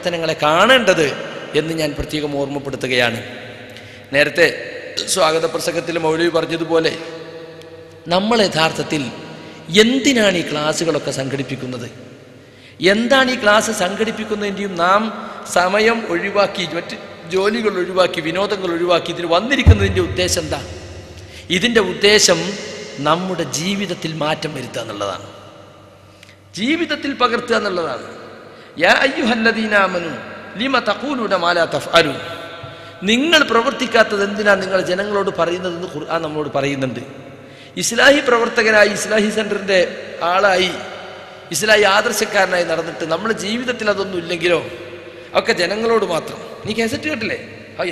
പ്രവർത്തനങ്ങളെ കാണേണ്ടത് എന്ന് ഞാൻ പ്രത്യേകം ഓർമ്മപ്പെടുത്തുകയാണ്. നേരത്തെ സ്വാഗത പ്രസംഗത്തിൽ മൗലവി പറഞ്ഞതുപോലെ നമ്മൾ യഥാർത്ഥത്തിൽ എന്തിനാണ് ഈ ക്ലാസ്സുകളൊക്കെ സംഘടിപ്പിക്കുന്നത്? എന്താണ് ഈ ക്ലാസ് സംഘടിപ്പിക്കുന്നതിൻ്റെയും നാം സമയം ഒഴിവാക്കി, മറ്റ് ജോലികൾ ഒഴിവാക്കി, വിനോദങ്ങൾ ഒഴിവാക്കി ഇതിന് വന്നിരിക്കുന്നതിൻ്റെ ഉദ്ദേശം എന്താ? ഇതിൻ്റെ ഉദ്ദേശം നമ്മുടെ ജീവിതത്തിൽ മാറ്റം വരുത്തുക എന്നുള്ളതാണ്, ജീവിതത്തിൽ പകർത്തുക എന്നുള്ളതാണ്. യാ അയ്യുഹല്ലദീന ആമനൂ ലിമ തഖൂലൂന മാ ലാ തഫ്അലൂൻ. നിങ്ങൾ പ്രവർത്തിക്കാത്തത് എന്തിനാ നിങ്ങൾ ജനങ്ങളോട് പറയുന്നതെന്ന് ഖുർആൻ നമ്മളോട് പറയുന്നുണ്ട്. ഇസ്ലാഹി പ്രവർത്തകനായി, ഇസ്ലാഹി സെൻറ്ററിൻ്റെ ആളായി, ഇസ്ലാഹി ആദർശക്കാരനായി നടന്നിട്ട് നമ്മുടെ ജീവിതത്തിൽ അതൊന്നും ഇല്ലെങ്കിലോ ഒക്കെ ജനങ്ങളോട് മാത്രം. നീ കേസറ്റ് കേട്ടില്ലേ,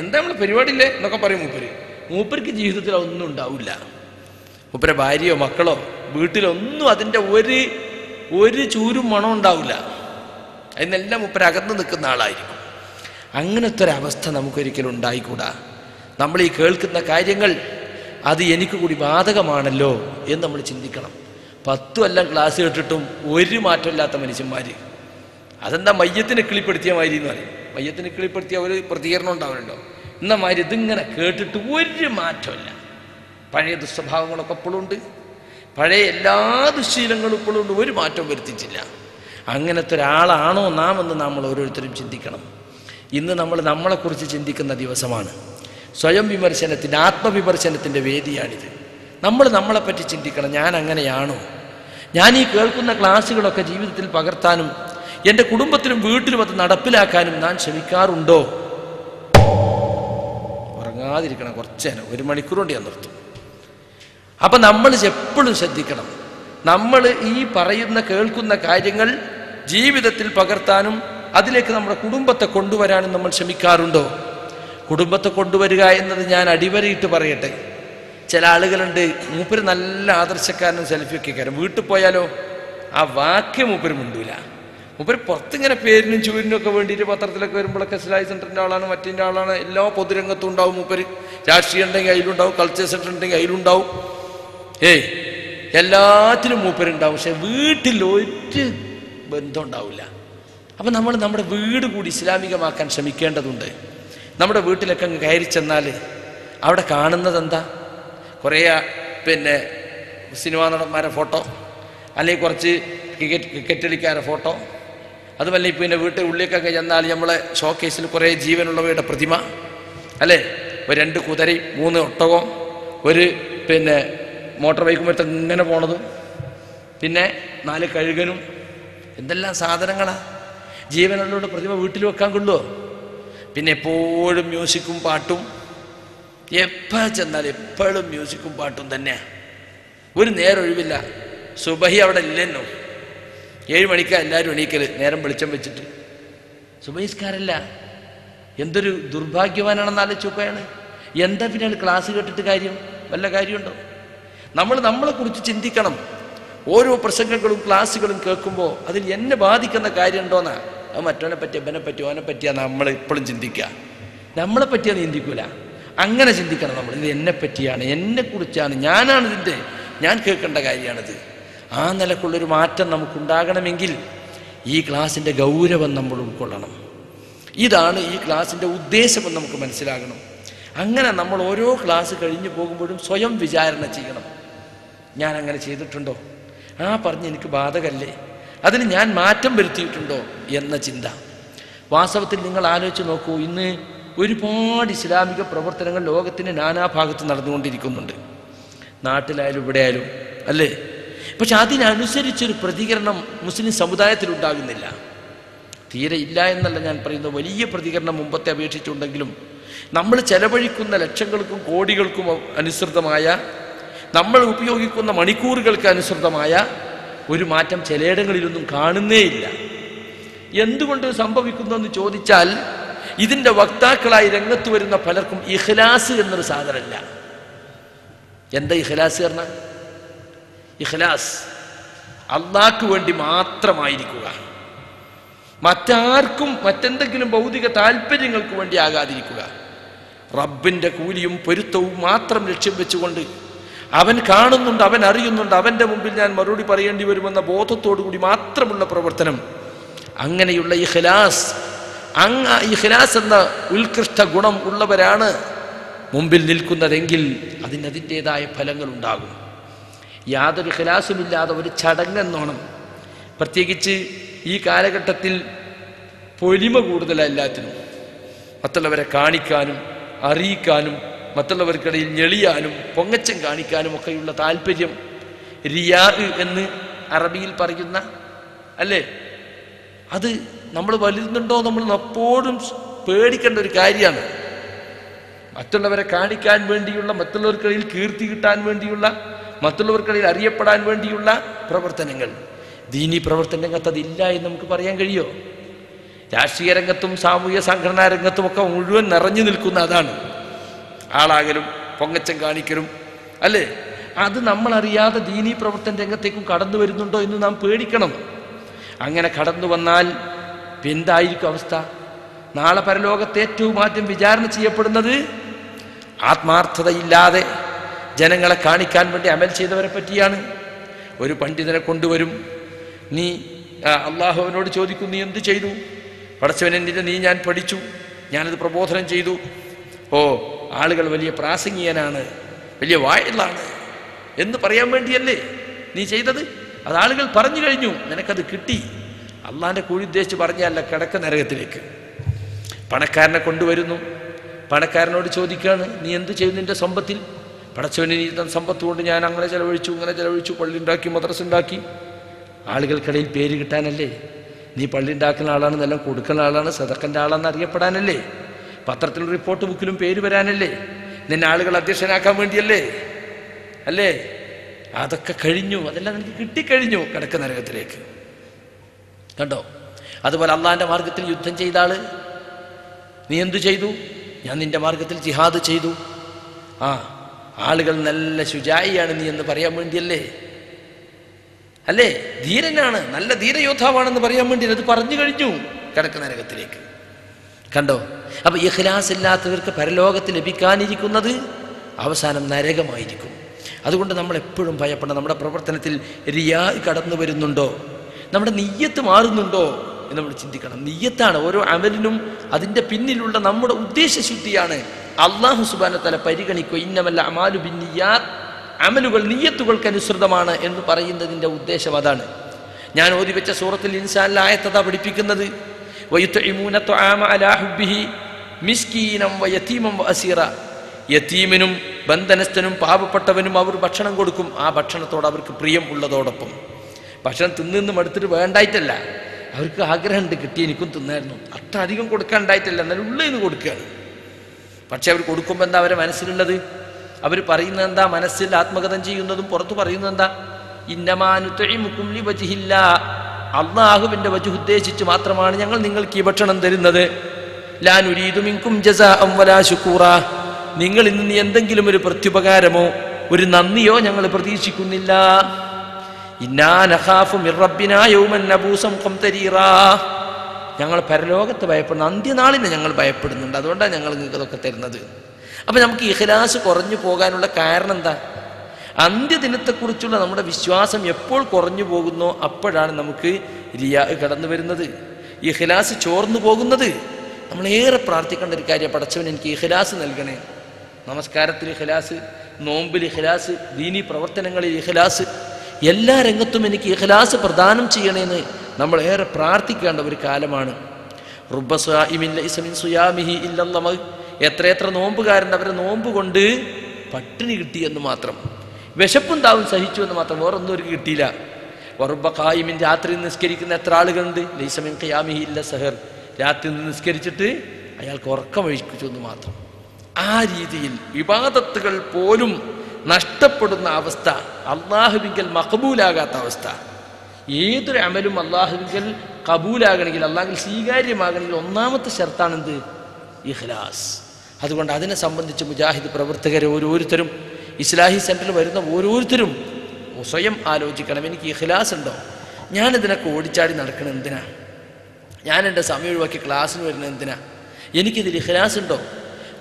എന്താ നമ്മളെ പരിപാടിയില്ലേ എന്നൊക്കെ പറയും മൂപ്പർക്ക് ജീവിതത്തിൽ അതൊന്നും ഉണ്ടാവില്ല. മൂപ്പരെ ഭാര്യയോ മക്കളോ വീട്ടിലൊന്നും അതിൻ്റെ ഒരു ചൂരും മണം ഉണ്ടാവില്ല. അതിനെല്ലാം മൂപ്പര് അകന്ന് നിൽക്കുന്ന ആളായിരിക്കും. അങ്ങനത്തെ ഒരവസ്ഥ നമുക്കൊരിക്കലും ഉണ്ടായിക്കൂടാ. നമ്മൾ ഈ കേൾക്കുന്ന കാര്യങ്ങൾ അത് എനിക്ക് കൂടി ബാധകമാണല്ലോ എന്ന് നമ്മൾ ചിന്തിക്കണം. 10 കൊല്ലം ക്ലാസ് കേട്ടിട്ടും ഒരു മാറ്റമില്ലാത്ത മനുഷ്യന്മാർ, അതെന്താ മയ്യത്തിന് കിളിപ്പെടുത്തിയ മാതിരി എന്ന് പറയും. മയ്യത്തിന് കിളിപ്പെടുത്തിയ ഒരു പ്രതികരണം ഉണ്ടാവുന്നുണ്ടോ എന്ന മാതിരി ഇതിങ്ങനെ കേട്ടിട്ട് ഒരു മാറ്റമില്ല. പഴയ ദുസ്വഭാവങ്ങളൊക്കെ ഇപ്പോഴും ഉണ്ട്, പഴയ എല്ലാ ദുശ്ശീലങ്ങളും ഇപ്പോഴും ഉണ്ട്, ഒരു മാറ്റവും വരുത്തിയിട്ടില്ല. അങ്ങനത്തെ ഒരാളാണോ നാം എന്ന് നമ്മൾ ഓരോരുത്തരും ചിന്തിക്കണം. ഇന്ന് നമ്മൾ നമ്മളെക്കുറിച്ച് ചിന്തിക്കുന്ന ദിവസമാണ്. സ്വയം വിമർശനത്തിൻ്റെ, ആത്മവിമർശനത്തിൻ്റെ വേദിയാണിത്. നമ്മൾ നമ്മളെപ്പറ്റി ചിന്തിക്കണം. ഞാൻ അങ്ങനെയാണോ? ഞാൻ ഈ കേൾക്കുന്ന ക്ലാസ്സുകളൊക്കെ ജീവിതത്തിൽ പകർത്താനും എൻ്റെ കുടുംബത്തിലും വീട്ടിലും അത് നടപ്പിലാക്കാനും ഞാൻ ശ്രമിക്കാറുണ്ടോ? ഉറങ്ങാതിരിക്കണം കുറച്ച് നേരം, 1 മണിക്കൂർ കൊണ്ട് ഞാൻ നിർത്തും. അപ്പം നമ്മൾ എപ്പോഴും ശ്രദ്ധിക്കണം. നമ്മൾ ഈ പറയുന്ന കേൾക്കുന്ന കാര്യങ്ങൾ ജീവിതത്തിൽ പകർത്താനും അതിലേക്ക് നമ്മുടെ കുടുംബത്തെ കൊണ്ടുവരാനും നമ്മൾ ശ്രമിക്കാറുണ്ടോ? കുടുംബത്തെ കൊണ്ടുവരിക എന്നത് ഞാൻ അടിവരയിട്ട് പറയട്ടെ. ചില ആളുകളുണ്ട്, മൂപ്പര് നല്ല ആദർശക്കാരനും സെൽഫിയൊക്കെ കാര്യം, വീട്ടിൽ പോയാലോ ആ വാക്യം മൂപ്പര് മിണ്ടൂല. മൂപ്പര് പുറത്തിങ്ങനെ പേരിനും ചൂരിനും ഒക്കെ വേണ്ടിയിട്ട് പത്രത്തിലൊക്കെ വരുമ്പോഴൊക്കെ ഇസ്ലാഹി സെൻറ്ററിൻ്റെ ആളാണ്, മറ്റിൻ്റെ ആളാണ്, എല്ലാ പൊതുരംഗത്തും ഉണ്ടാവും മൂപ്പര്. രാഷ്ട്രീയം ഉണ്ടെങ്കിൽ അതിലുണ്ടാവും, കൾച്ചർ സെൻറ്റർ ഉണ്ടെങ്കിൽ അതിലുണ്ടാവും, എല്ലാത്തിലും മൂപ്പരുണ്ടാവും. പക്ഷെ വീട്ടിൽ ഒരു ബന്ധം ഉണ്ടാവില്ല. അപ്പം നമ്മൾ നമ്മുടെ വീട് കൂടി ഇസ്ലാമികമാക്കാൻ ശ്രമിക്കേണ്ടതുണ്ട്. നമ്മുടെ വീട്ടിലൊക്കെ അങ്ങ് കയറി ചെന്നാൽ അവിടെ കാണുന്നത് എന്താ? കുറേ സിനിമാ നടന്മാരെ ഫോട്ടോ, അല്ലെങ്കിൽ കുറച്ച് ക്രിക്കറ്റ് കളിക്കാരെ ഫോട്ടോ, അതുമല്ല പിന്നെ വീട്ടിൽ ഉള്ളിലേക്കൊക്കെ ചെന്നാൽ നമ്മളെ ഷോക്കേസിൽ കുറേ ജീവനുള്ളവയുടെ പ്രതിമ, അല്ലേ? ഒരു 2 കുതിരയും 3 ഒട്ടകവും ഒരു മോട്ടോർ ബൈക്കും എടുത്ത് ഇങ്ങനെ പോണതും, പിന്നെ 4 കഴുകനും, എന്തെല്ലാം സാധനങ്ങളാണ്. ജീവനുള്ളവരുടെ പ്രതിമ വീട്ടിൽ വെക്കാൻ കൊള്ളുമോ? പിന്നെ എപ്പോഴും മ്യൂസിക്കും പാട്ടും, എപ്പോൾ ചെന്നാൽ എപ്പോഴും മ്യൂസിക്കും പാട്ടും തന്നെയാണ്. ഒരു നേരം ഒഴിവില്ല. സുബഹി അവിടെ ഇല്ലെന്നോ, 7 മണിക്കാണ് എല്ലാവരും എണീക്കൽ, നേരം വെളിച്ചം വെച്ചിട്ട്. സുബഹിസ്കാരല്ല. എന്തൊരു ദുർഭാഗ്യവാനാണെന്ന് ആലോചിച്ചോക്കുകയാണ്. എന്താ പിന്നെ ക്ലാസ് കേട്ടിട്ട് കാര്യം? വല്ല കാര്യമുണ്ടോ? നമ്മൾ നമ്മളെക്കുറിച്ച് ചിന്തിക്കണം. ഓരോ പ്രസംഗങ്ങളും ക്ലാസ്സുകളും കേൾക്കുമ്പോൾ അതിൽ എന്നെ ബാധിക്കുന്ന കാര്യം ഉണ്ടോന്നാ. അത് മറ്റവനെ പറ്റി, അവനെ പറ്റി, ഓനെ പറ്റിയാണ് നമ്മൾ ഇപ്പോഴും ചിന്തിക്കുക. നമ്മളെ പറ്റിയാണ് ചിന്തിക്കൂല. അങ്ങനെ ചിന്തിക്കണം നമ്മൾ. ഇത് എന്നെ പറ്റിയാണ്, എന്നെക്കുറിച്ചാണ്, ഞാനാണ് ഇതിൻ്റെ, ഞാൻ കേൾക്കേണ്ട കാര്യമാണിത്. ആ നിലക്കുള്ളൊരു മാറ്റം നമുക്കുണ്ടാകണമെങ്കിൽ ഈ ക്ലാസ്സിൻ്റെ ഗൗരവം നമ്മൾ ഉൾക്കൊള്ളണം. ഇതാണ് ഈ ക്ലാസ്സിൻ്റെ ഉദ്ദേശമെന്ന് നമുക്ക് മനസ്സിലാകണം. അങ്ങനെ നമ്മൾ ഓരോ ക്ലാസ് കഴിഞ്ഞു പോകുമ്പോഴും സ്വയം വിചാരണ ചെയ്യണം. ഞാൻ അങ്ങനെ ചെയ്തിട്ടുണ്ടോ? പറഞ്ഞ് എനിക്ക് ബാധകല്ലേ? അതിന് ഞാൻ മാറ്റം വരുത്തിയിട്ടുണ്ടോ എന്ന ചിന്ത. വാസ്തവത്തിൽ നിങ്ങൾ ആലോചിച്ച് നോക്കൂ, ഇന്ന് ഒരുപാട് ഇസ്ലാമിക പ്രവർത്തനങ്ങൾ ലോകത്തിൻ്റെ നാനാഭാഗത്ത് നടന്നുകൊണ്ടിരിക്കുന്നുണ്ട്, നാട്ടിലായാലും ഇവിടെ ആയാലും, അല്ലേ? പക്ഷെ അതിനനുസരിച്ചൊരു പ്രതികരണം മുസ്ലിം സമുദായത്തിലുണ്ടാകുന്നില്ല. തീരെ ഇല്ല എന്നല്ല ഞാൻ പറയുന്നത്. വലിയ പ്രതികരണം മുമ്പത്തെ അപേക്ഷിച്ചുണ്ടെങ്കിലും നമ്മൾ ചെലവഴിക്കുന്ന ലക്ഷങ്ങൾക്കും കോടികൾക്കും അനുസൃതമായ, നമ്മൾ ഉപയോഗിക്കുന്ന മണിക്കൂറുകൾക്ക് അനുസൃതമായ ഒരു മാറ്റം ചിലയിടങ്ങളിലൊന്നും കാണുന്നേയില്ല. എന്തുകൊണ്ട് സംഭവിക്കുന്നതെന്ന് ചോദിച്ചാൽ ഇതിൻ്റെ വക്താക്കളായി രംഗത്ത് വരുന്ന പലർക്കും ഇഖ്ലാസ് എന്നൊരു സാധനമില്ല. എന്താ ഇഖ്ലാസ് പറഞ്ഞാൽ? ഇഖ്ലാസ് അള്ളാഹ്ക്ക് വേണ്ടി മാത്രമായിരിക്കുക, മറ്റാർക്കും മറ്റെന്തെങ്കിലും ഭൗതിക താല്പര്യങ്ങൾക്ക് വേണ്ടി ആകാതിരിക്കുക. റബ്ബിൻ്റെ കൂലിയും പൊരുത്തവും മാത്രം ലക്ഷ്യം വെച്ചുകൊണ്ട്, അവൻ കാണുന്നുണ്ട്, അവൻ അറിയുന്നുണ്ട്, അവൻ്റെ മുമ്പിൽ ഞാൻ മറുപടി പറയേണ്ടി വരുമെന്ന ബോധത്തോടു കൂടി മാത്രമുള്ള പ്രവർത്തനം. അങ്ങനെയുള്ള ഇഖ്ലാസ് ഇഖ്ലാസ് എന്ന ഉത്കൃഷ്ട ഗുണം ഉള്ളവരാണ് മുമ്പിൽ നിൽക്കുന്നതെങ്കിൽ അതിൻ്റെതായ ഫലങ്ങൾ ഉണ്ടാകും. യാതൊരു ഇഖ്ലാസുമില്ലാതെ ഒരു ചടങ്ങെന്നോണം, പ്രത്യേകിച്ച് ഈ കാലഘട്ടത്തിൽ പൊലിമ കൂടുതലാണ് എല്ലാത്തിനും. മറ്റുള്ളവരെ കാണിക്കാനും അറിയിക്കാനും മറ്റുള്ളവർക്കിടയിൽ ഞെളിയാനും പൊങ്ങച്ചം കാണിക്കാനും ഒക്കെയുള്ള താല്പര്യം, റിയാ എന്ന് അറബിയിൽ പറയുന്ന അല്ലേ, അത് നമ്മൾ വരുന്നുണ്ടോ നമ്മൾ എപ്പോഴും പേടിക്കേണ്ട ഒരു കാര്യമാണ്. മറ്റുള്ളവരെ കാണിക്കാൻ വേണ്ടിയുള്ള, മറ്റുള്ളവർക്കിടയിൽ കീർത്തി കിട്ടാൻ വേണ്ടിയുള്ള, മറ്റുള്ളവർക്കിടയിൽ അറിയപ്പെടാൻ വേണ്ടിയുള്ള പ്രവർത്തനങ്ങൾ, ദീനി പ്രവർത്തന രംഗത്ത് അതില്ല എന്ന് നമുക്ക് പറയാൻ കഴിയുമോ? രാഷ്ട്രീയ രംഗത്തും സാമൂഹ്യ സംഘടനാ രംഗത്തുമൊക്കെ മുഴുവൻ നിറഞ്ഞു നിൽക്കുന്ന അതാണ്. ആളാകലും പൊങ്ങച്ചം കാണിക്കലും അല്ലേ, അത് നമ്മളറിയാതെ ദീനീ പ്രവർത്തന രംഗത്തേക്കും കടന്നു വരുന്നുണ്ടോ എന്ന് നാം പേടിക്കണം. അങ്ങനെ കടന്നു വന്നാൽ എന്തായിരിക്കും അവസ്ഥ? നാളെ പരലോകത്ത് ഏറ്റവും ആദ്യം വിചാരണ ചെയ്യപ്പെടുന്നത് ആത്മാർത്ഥതയില്ലാതെ ജനങ്ങളെ കാണിക്കാൻ വേണ്ടി അമൽ ചെയ്തവരെ പറ്റിയാണ്. ഒരു പണ്ഡിതനെ കൊണ്ടുവരും, നീ അള്ളാഹുവിനോട് ചോദിക്കും, നീ എന്ത് ചെയ്തു? പടച്ചവനെന്നിട്ട് നീ ഞാൻ പഠിച്ചു, ഞാനത് പ്രബോധനം ചെയ്തു. ഓ, ആളുകൾ വലിയ പ്രാസംഗികനാണ്, വലിയ വായിലാണ് എന്ന് പറയാൻ വേണ്ടിയല്ലേ നീ ചെയ്തത്? അത് ആളുകൾ പറഞ്ഞു കഴിഞ്ഞു, നിനക്കത് കിട്ടി. അള്ളാഹിൻ്റെ കൂടി ഉദ്ദേശിച്ച് പറഞ്ഞല്ല, കിടക്ക നരകത്തിലേക്ക്. പണക്കാരനെ കൊണ്ടുവരുന്നു, പണക്കാരനോട് ചോദിക്കുകയാണ്, നീ എന്ത് ചെയ്തു നിന്റെ സമ്പത്തിൽ? പടച്ചവന് നീ സമ്പത്ത് കൊണ്ട് ഞാൻ അങ്ങനെ ചെലവഴിച്ചു, ഇങ്ങനെ ചെലവഴിച്ചു, പള്ളി ഉണ്ടാക്കി, മദ്രസ ഉണ്ടാക്കി. ആളുകൾക്കിടയിൽ പേര് കിട്ടാനല്ലേ? നീ പള്ളി ഉണ്ടാക്കുന്ന ആളാണ്, എല്ലാം കൊടുക്കുന്ന ആളാണ്, സദക്കൻ്റെ ആളാണെന്ന് അറിയപ്പെടാനല്ലേ? പത്രത്തിലും റിപ്പോർട്ട് ബുക്കിലും പേര് വരാനല്ലേ? നിന്നെ ആളുകൾ അധ്യക്ഷനാക്കാൻ വേണ്ടിയല്ലേ? അല്ലേ? അതൊക്കെ കഴിഞ്ഞു, അതെല്ലാം നിനക്ക് കിട്ടിക്കഴിഞ്ഞു, കിടക്ക നരകത്തിലേക്ക്. കണ്ടോ? അതുപോലെ അള്ളാഹിൻ്റെ മാർഗത്തിൽ യുദ്ധം ചെയ്ത ആള്, നീ എന്തു ചെയ്തു? ഞാൻ നിന്റെ മാർഗത്തിൽ ജിഹാദ് ചെയ്തു. ആളുകൾ നല്ല ശുജായിയാണ് നീ എന്ന് പറയാൻ വേണ്ടിയല്ലേ? അല്ലേ? ധീരനാണ്, നല്ല ധീരയോദ്ധാവാണെന്ന് പറയാൻ വേണ്ടി അത് പറഞ്ഞു കഴിഞ്ഞു, കിടക്ക നരകത്തിലേക്ക്. കണ്ടോ? അപ്പൊ ഇഖ്ലാസ് ഇല്ലാത്തവർക്ക് പരലോകത്ത് ലഭിക്കാനിരിക്കുന്നത് അവസാനം നരകമായിരിക്കും. അതുകൊണ്ട് നമ്മൾ എപ്പോഴും ഭയപ്പെടണം. നമ്മുടെ പ്രവർത്തനത്തിൽ റിയാ കടന്നു വരുന്നുണ്ടോ, നമ്മുടെ നിയ്യത്ത് മാറുന്നുണ്ടോ എന്ന് നമ്മൾ ചിന്തിക്കണം. നിയ്യത്താണ് ഓരോ അമലിനും അതിൻ്റെ പിന്നിലുള്ള നമ്മുടെ ഉദ്ദേശശുദ്ധിയാണ് അല്ലാഹു സുബ്ഹാനഹു വ തആല പരിഗണിക്കുക. ഇന്നമൽ അഅമാലു ബിന്നിയ്യാത്ത്, അമലുകൾ നിയ്യത്തുകൾക്ക് അനുസൃതമാണ് എന്ന് പറയുന്നതിൻ്റെ ഉദ്ദേശം അതാണ്. ഞാൻ ഓതി വെച്ച സൂറത്തുൽ ഇൻസാനിലെ ആയത്തതാ പഠിപ്പിക്കുന്നത്. വയുത്ഇമൂന തുആമ അലാ ഹുബ്ബിഹി മിസ്കീനം വയതീമൻ വഅസീറ. യതീമിനും ബന്ധനസ്ഥനും പാവപ്പെട്ടവനും അവർ ഭക്ഷണം കൊടുക്കും, ആ ഭക്ഷണത്തോട് അവർക്ക് പ്രിയം ഉള്ളതോടൊപ്പം. ഭക്ഷണം തിന്നു മടുത്തിട്ട് വേണ്ടായിട്ടല്ല, അവർക്ക് ആഗ്രഹമുണ്ട്, കിട്ടി എനിക്കും തിന്നായിരുന്നു, അത്ര അധികം കൊടുക്കാൻ ഉണ്ടായിട്ടില്ല, എന്നാലും ഉള്ളിൽ നിന്ന് കൊടുക്കുകയാണ്. പക്ഷെ അവർ കൊടുക്കുമ്പോൾ എന്താ അവരെ മനസ്സിലുള്ളത്? അവർ പറയുന്നത് എന്താ? മനസ്സിൽ ആത്മകഥം ചെയ്യുന്നതും പുറത്ത് പറയുന്നത് എന്താ? ഇന്നമാ നുത്ഇമുകും ലിവജ്ഹില്ലാ, അല്ലാഹുവിൻ്റെ വജ്ഹ് ഉദ്ദേശിച്ച് മാത്രമാണ് ഞങ്ങൾ നിങ്ങൾക്ക് ഈ ഭക്ഷണം തരുന്നത്. ലാ നുരീദു മിൻകും ജസാഅൻ വലാ ശുകൂറാ, നിങ്ങൾ ഇന്ന് നീ എന്തെങ്കിലും ഒരു പ്രത്യുപകാരമോ ഒരു നന്ദിയോ ഞങ്ങൾ പ്രതീക്ഷിക്കുന്നില്ല. ഇന്നാ നഖാഫു മിർ റബ്ബിനാ യൗമൻ നബൂസം ഖംതരീറാ, ഞങ്ങൾ പരലോകത്ത് ഭയപ്പെടുന്നു, അന്ത്യനാളിനെ ഞങ്ങൾ ഭയപ്പെടുന്നുണ്ട്, അതുകൊണ്ടാണ് ഞങ്ങൾ നിങ്ങൾക്ക് ഇതൊക്കെ തരുന്നത്. അപ്പം നമുക്ക് ഇഖ്ലാസ് കുറഞ്ഞു പോകാനുള്ള കാരണം എന്താ? അന്ത്യദിനത്തെക്കുറിച്ചുള്ള നമ്മുടെ വിശ്വാസം എപ്പോൾ കുറഞ്ഞു പോകുന്നോ അപ്പോഴാണ് നമുക്ക് റിയാ കടന്നു വരുന്നത്, ഇഖ്ലാസ് ചോർന്നു പോകുന്നത്. നമ്മളേറെ പ്രാർത്ഥിക്കേണ്ട ഒരു കാര്യം, പടച്ചവൻ എനിക്ക് ഇഖ്ലാസ് നൽകണേ. നമസ്കാരത്തിൽ ഇഖ്ലാസ്, നോമ്പിൽ ഇഖ്ലാസ്, ദീനീ പ്രവർത്തനങ്ങളിൽ ഇഖ്ലാസ്, എല്ലാ രംഗത്തും എനിക്ക് ഇഖ്ലാസ് പ്രദാനം ചെയ്യണേന്ന് നമ്മൾ ഏറെ പ്രാർത്ഥിക്കേണ്ട ഒരു കാലമാണ്. റുബ്ബ സ്വാഇമിൻ ലൈസ മിൻ സുയാമിഹി ഇല്ലല്ലാഹ്, എത്രയെത്ര നോമ്പുകാരുണ്ട് അവരെ നോമ്പ് കൊണ്ട് പട്ടിണി കിട്ടിയെന്ന് മാത്രം, വിശപ്പും താവും സഹിച്ചു എന്ന് മാത്രം, വേറൊന്നും അവർക്ക് കിട്ടിയില്ല. വറുബ്ബ ഖായിമിൻ, രാത്രി നിസ്കരിക്കുന്ന എത്ര ആളുകളുണ്ട്, ലൈസ മിൻ ഖിയാമിഹി ഇല്ല സഹർ, രാത്രി നിസ്കരിച്ചിട്ട് അയാൾക്ക് ഉറക്കം ഒഴിച്ചു എന്ന് മാത്രം. ആ രീതിയിൽ ഇബാദത്തുകൾ പോലും നഷ്ടപ്പെടുന്ന അവസ്ഥ, അള്ളാഹുവിങ്കൽ മഖബൂലാകാത്ത അവസ്ഥ. ഏതൊരു അമലും അള്ളാഹുവിങ്കൽ കബൂലാകണമെങ്കിൽ, അള്ളാഹുവിൽ സ്വീകാര്യമാകണമെങ്കിൽ ഒന്നാമത്തെ ഷർത്താണെന്ത്? ഇഖ്ലാസ്. അതുകൊണ്ട് അതിനെ സംബന്ധിച്ച് മുജാഹിദ് പ്രവർത്തകരെ ഓരോരുത്തരും, ഇസ്ലാഹി സെൻറ്ററിൽ വരുന്ന ഓരോരുത്തരും സ്വയം ആലോചിക്കണം, എനിക്ക് ഇഖ്ലാസ് ഉണ്ടോ? ഞാനിതിനൊക്കെ ഓടിച്ചാടി നടക്കണം എന്തിനാ? ഞാൻ എൻ്റെ സമയം ഒഴിവാക്കി ക്ലാസ്സിന് വരുന്നത് എന്തിനാ? എനിക്കിതിൽ ഇഖ്ലാസ് ഉണ്ടോ?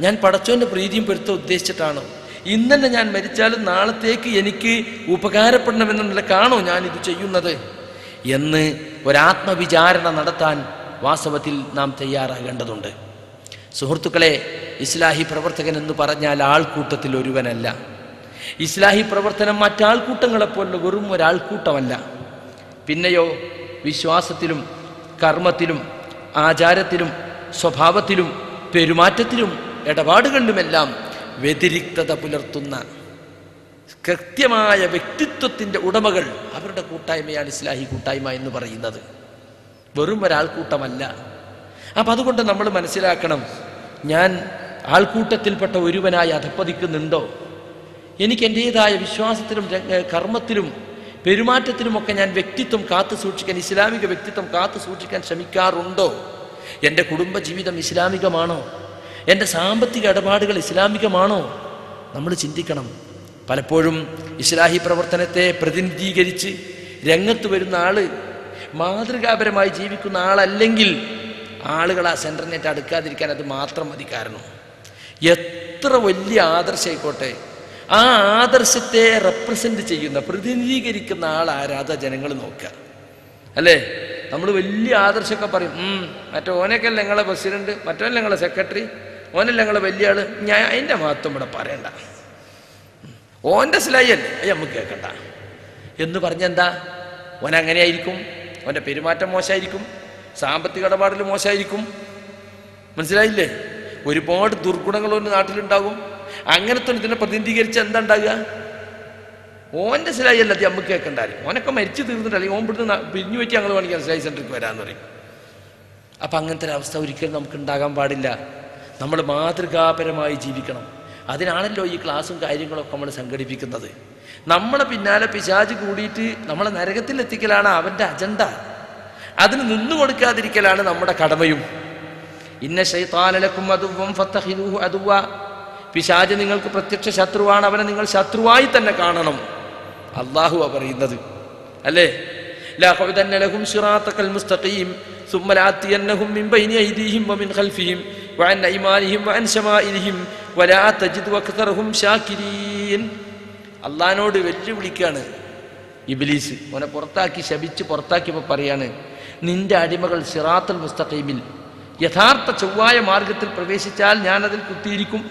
ഞാൻ പടച്ചോൻ്റെ പ്രീതിയും പെരുത്തോ ഉദ്ദേശിച്ചിട്ടാണോ? ഇന്നെ ഞാൻ മരിച്ചാലും നാളത്തേക്ക് എനിക്ക് ഉപകാരപ്പെടണമെന്നുള്ള കാണോ ഞാനിത് ചെയ്യുന്നത് എന്ന് ഒരാത്മവിചാരണ നടത്താൻ വാസ്തവത്തിൽ നാം തയ്യാറാകേണ്ടതുണ്ട്. സുഹൃത്തുക്കളെ, ഇസ്ലാഹി പ്രവർത്തകൻ എന്ന് പറഞ്ഞാൽ ആൾക്കൂട്ടത്തിൽ ഒരുവനല്ല. ഇസ്ലാഹി പ്രവർത്തനം മറ്റാൾക്കൂട്ടങ്ങളെപ്പോലുള്ള വെറും ഒരാൾക്കൂട്ടമല്ല. പിന്നെയോ വിശ്വാസത്തിലും കർമ്മത്തിലും ആചാരത്തിലും സ്വഭാവത്തിലും പെരുമാറ്റത്തിലും ഇടപാടുകളിലുമെല്ലാം വ്യതിരിക്തത പുലർത്തുന്ന കൃത്യമായ വ്യക്തിത്വത്തിൻ്റെ ഉടമകൾ, അവരുടെ കൂട്ടായ്മയാണ് ഇസ്ലാഹി കൂട്ടായ്മ എന്ന് പറയുന്നത്. വെറും ഒരാൾക്കൂട്ടമല്ല. അപ്പം അതുകൊണ്ട് നമ്മൾ മനസ്സിലാക്കണം, ഞാൻ ആൾക്കൂട്ടത്തിൽപ്പെട്ട ഒരുവനായി അധപ്പതിക്കുന്നുണ്ടോ? എനിക്ക് എൻ്റേതായ വിശ്വാസത്തിലും കർമ്മത്തിലും പെരുമാറ്റത്തിലുമൊക്കെ ഞാൻ വ്യക്തിത്വം കാത്തു സൂക്ഷിക്കാൻ, ഇസ്ലാമിക വ്യക്തിത്വം കാത്തു സൂക്ഷിക്കാൻ ശ്രമിക്കാറുണ്ടോ? എൻ്റെ കുടുംബജീവിതം ഇസ്ലാമികമാണോ? എൻ്റെ സാമ്പത്തിക ഇടപാടുകൾ ഇസ്ലാമികമാണോ? നമ്മൾ ചിന്തിക്കണം. പലപ്പോഴും ഇസ്ലാഹി പ്രവർത്തനത്തെ പ്രതിനിധീകരിച്ച് രംഗത്ത് വരുന്ന ആള് മാതൃകാപരമായി ജീവിക്കുന്ന ആളല്ലെങ്കിൽ ആളുകൾ ആ സെൻറ്ററിനേറ്റ് അടുക്കാതിരിക്കാൻ അത് മാത്രം മതി. കാരണം എത്ര വലിയ ആദർശമായിക്കോട്ടെ, ആ ആദർശത്തെ റെപ്രസെൻ്റ് ചെയ്യുന്ന, പ്രതിനിധീകരിക്കുന്ന ആളാരാധ ജനങ്ങൾ നോക്കുക, അല്ലേ? നമ്മൾ വലിയ ആദർശമൊക്കെ പറയും, മറ്റേ ഓനൊക്കെയല്ല ഞങ്ങളെ പ്രസിഡന്റ്, മറ്റോനല്ല ഞങ്ങളെ സെക്രട്ടറി, ഓനല്ല ഞങ്ങളെ വലിയ ആള്, ഞാൻ അതിൻ്റെ മഹത്വം ഇവിടെ പറയണ്ട, ഓൻ്റെ സ്ലൈയല്ലേ അത് നമുക്ക് കേൾക്കണ്ട എന്ന് പറഞ്ഞെന്താ? ഓൻ അങ്ങനെയായിരിക്കും, ഓൻ്റെ പെരുമാറ്റം മോശമായിരിക്കും, സാമ്പത്തിക ഇടപാടിൽ മോശമായിരിക്കും. മനസ്സിലായില്ലേ? ഒരുപാട് ദുർഗുണങ്ങൾ ഒരു നാട്ടിലുണ്ടാകും. അങ്ങനത്തെ ഇതിനെ പ്രതിനിധീകരിച്ച് എന്താ ഉണ്ടാകുക? ഓൻ്റെ സ്ലൈയല്ല അത് നമുക്ക് കേൾക്കണ്ടാലും, ഓനൊക്കെ മരിച്ചു തീർന്നിട്ടല്ലേ, ഓൻ ഇവിടുന്ന് പിരിഞ്ഞു വെച്ച് ഞങ്ങൾ വേണമെങ്കിൽ സ്ലൈ സെൻറ്ററിലേക്ക് വരാമെന്ന് പറയും. അപ്പം അങ്ങനത്തെ ഒരു അവസ്ഥ ഒരിക്കലും നമുക്ക് ഉണ്ടാകാൻ പാടില്ല. നമ്മൾ മാതൃകാപരമായി ജീവിക്കണം. അതിനാണല്ലോ ഈ ക്ലാസ്സും കാര്യങ്ങളൊക്കെ നമ്മൾ സംഘടിപ്പിക്കുന്നത്. നമ്മളെ പിന്നാലെ പിശാച് കൂടിയിട്ട് നമ്മളെ നരകത്തിലെത്തിക്കലാണ് അവൻ്റെ അജണ്ട. അതിന് നിന്നു കൊടുക്കാതിരിക്കലാണ് നമ്മുടെ കടമയും. ഇന്ന ശൈത്താന ലക്കും അദുവ്വൻ ഫത്തഖിദൂഹു അദുവ്വ, പിശാച് നിങ്ങൾക്ക് പ്രത്യക്ഷ ശത്രുവാണ്, അവനെ നിങ്ങൾ ശത്രുവായി തന്നെ കാണണം. അല്ലാഹുവാ പറയുന്നത്, അല്ലേ? ലഅഖഉദന്ന ലഹും സിറാത്തകൽ മുസ്തഖീം സുമ്മ ലഅതിയന്നഹും മിൻ ബൈനി ഐദീഹിം വമിൻ ഖൽഫിഹിം വഅൻ അയ്മാനിഹിം വഅൻ ശമാഇലിഹിം വലാ തജിദു അക്തറഹും ശാകിരീൻ. അള്ളാഹിനോട് വെല്ലുവിളിക്കാണ് ഇബ്ലീസ്. അവനെ പുറത്താക്കി, ശപിച്ച് പുറത്താക്കിയപ്പോൾ പറയാണ്, നിന്റെ അടിമകൾ സിറാത്തുൽ മുസ്തഖീമിൽ, യഥാർത്ഥ ചൊവ്വായ മാർഗത്തിൽ പ്രവേശിച്ചാൽ ഞാനതിൽ കുത്തിയിരിക്കും,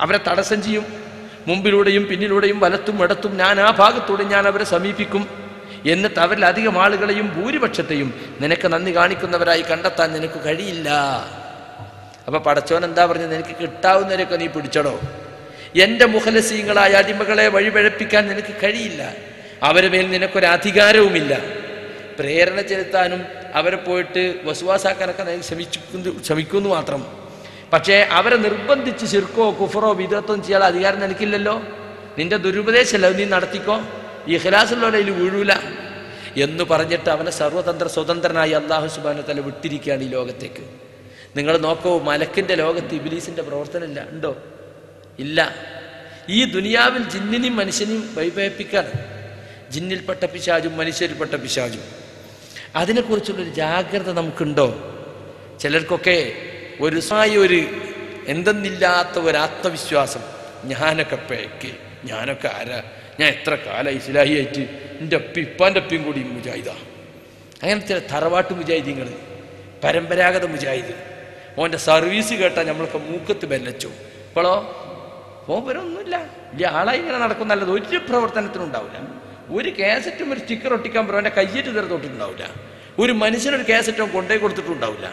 അവരെ തടസ്സം ചെയ്യും, മുമ്പിലൂടെയും പിന്നിലൂടെയും വലത്തും ഇടത്തും ഞാൻ ആ ഭാഗത്തൂടെ ഞാൻ അവരെ സമീപിക്കും. എന്നിട്ട് അവരിലധികം ആളുകളെയും ഭൂരിപക്ഷത്തെയും നിനക്ക് നന്ദി കാണിക്കുന്നവരായി കണ്ടെത്താൻ നിനക്ക് കഴിയില്ല. അപ്പൊ പടച്ചോൻ എന്താ പറഞ്ഞത്? നിനക്ക് കിട്ടാവുന്നവരൊക്കെ നീ പിടിച്ചടോ. എൻ്റെ മുഖലസീങ്ങളായ അടിമകളെ വഴിപഴപ്പിക്കാൻ നിനക്ക് കഴിയില്ല. അവരെ മേൽ നിനക്കൊരു അധികാരവുമില്ല. പ്രേരണ ചെലുത്താനും അവരെ പോയിട്ട് വസുവാസാക്കാനൊക്കെ ശ്രമിക്കുന്നു മാത്രം. പക്ഷേ അവരെ നിർബന്ധിച്ച് ശിർക്കോ കുഫറോ വിദഗ്ധം ചെയ്യാൻ അധികാരം നിനക്കില്ലല്ലോ. നിന്റെ ദുരുപദേശമല്ല, നീ നടത്തിക്കോ, ഈ ഖിലാസുള്ളവരെ അതിൽ വീഴൂല എന്ന് പറഞ്ഞിട്ട് അവനെ സർവതന്ത്ര സ്വതന്ത്രനായി അല്ലാഹു സുബ്ഹാനഹു വ തആല വിട്ടിരിക്കുകയാണ് ഈ ലോകത്തേക്ക്. നിങ്ങൾ നോക്കൂ, മലക്കിൻ്റെ ലോകത്ത് ഇബ്ലീസിൻ്റെ പ്രവർത്തനമില്ല, ഉണ്ടോ? ഇല്ല. ഈ ദുനിയാവിൽ ജിന്നിനെയും മനുഷ്യനെയും വൈഭവിപ്പിക്കാണ്. ജിന്നിൽപ്പെട്ട പിശാചും മനുഷ്യരിൽപ്പെട്ട പിശാചും. അതിനെക്കുറിച്ചുള്ളൊരു ജാഗ്രത നമുക്കുണ്ടോ? ചിലർക്കൊക്കെ ഒരു എന്തെന്നില്ലാത്ത ഒരു ആത്മവിശ്വാസം, ഞാനൊക്കെ പേക്ക്, ഞാനൊക്കെ ആരാ, ഞാൻ എത്ര കാലം ഇസ്ലാഹിയായിട്ട്, എൻ്റെ ഇപ്പാൻ്റെ അപ്പിയും കൂടി മുജാഹിദാ. അങ്ങനത്തെ തറവാട്ട് മുജാഹിദീങ്ങൾ, പരമ്പരാഗത മുജാഹിദ്. ഓൻ്റെ സർവീസ് കേട്ടാൽ നമ്മളൊക്കെ മൂക്കത്ത് ബെല്ലച്ചു. ഇപ്പോഴോ ഓരൊന്നുമില്ല, വലിയ ആളായി ഇങ്ങനെ നടക്കുന്നല്ലത് ഒരു പ്രവർത്തനത്തിനും ഉണ്ടാവില്ല. ഒരു കാസറ്റും ഒരു സ്റ്റിക്കർ ഒട്ടിക്കാൻ പറയും, എൻ്റെ കയ്യേറ്റ് തീരെ തൊട്ടിട്ടുണ്ടാവില്ല. ഒരു മനുഷ്യനൊരു കാസറ്റും കൊണ്ടേ കൊടുത്തിട്ടുണ്ടാവില്ല.